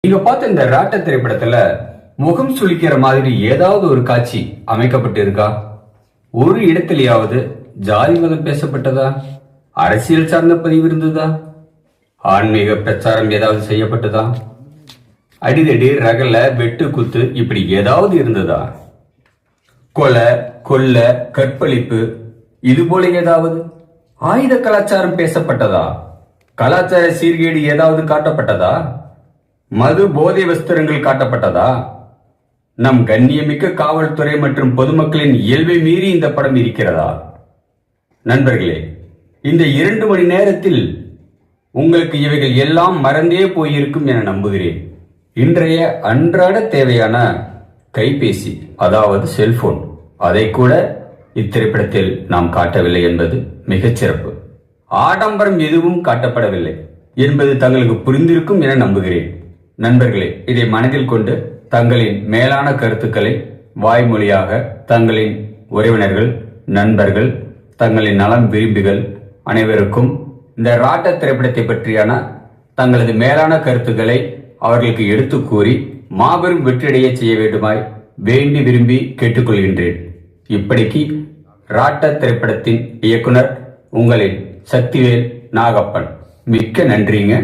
நீங்க பார்த்த இந்த ராட்ட திரைப்படத்துல முகம் சுளிக்கிற மாதிரி ஏதாவது ஒரு காட்சி அமைக்கப்பட்டு இருக்கா? ஒரு இடத்திலேயாவது ஜாதி மதம் பேசப்பட்டதா? அரசியல் சார்ந்த பதிவு இருந்ததா? ஆன்மீக பிரச்சாரம் ஏதாவது செய்யப்பட்டதா? அடிதடி, ரகல, வெட்டு குத்து இப்படி ஏதாவது இருந்ததா? கொலை, கொல்ல, கற்பழிப்பு இது போல ஏதாவது? ஆயுத கலாச்சாரம் பேசப்பட்டதா? கலாச்சார சீர்கேடு ஏதாவது காட்டப்பட்டதா? மது, போதை வஸ்திரங்கள் காட்டப்பட்டதா? நம் கண்ணியமிக்க காவல்துறை மற்றும் பொதுமக்களின் இயல்பை மீறி இந்த படம் இருக்கிறதா? நண்பர்களே, இந்த 2 மணி நேரத்தில் உங்களுக்கு இவைகள் எல்லாம் மறந்தே போயிருக்கும் என நம்புகிறேன். இன்றைய அன்றாட தேவையான கைபேசி, அதாவது செல்போன், அதை கூட இத்திரைப்படத்தில் நாம் காட்டவில்லை என்பது மிகச்சிறப்பு. ஆடம்பரம் எதுவும் காட்டப்படவில்லை என்பது தங்களுக்கு புரிந்திருக்கும் என நம்புகிறேன். நண்பர்களே, இதை மனதில் கொண்டு தங்களின் மேலான கருத்துக்களை வாய்மொழியாக தங்களின் உறவினர்கள், நண்பர்கள், தங்களின் நலம் விரும்பிகள் அனைவருக்கும் இந்த ராட்ட திரைப்படத்தை பற்றியான தங்களது மேலான கருத்துக்களை அவர்களுக்கு எடுத்து கூறி மாபெரும் வெற்றியடைய செய்ய வேண்டுமாய் வேண்டி விரும்பி கேட்டுக்கொள்கின்றேன். இப்படிக்கு ராட்ட திரைப்படத்தின் இயக்குனர் உங்களின் சக்திவேல் நாகப்பன். மிக்க நன்றிங்க.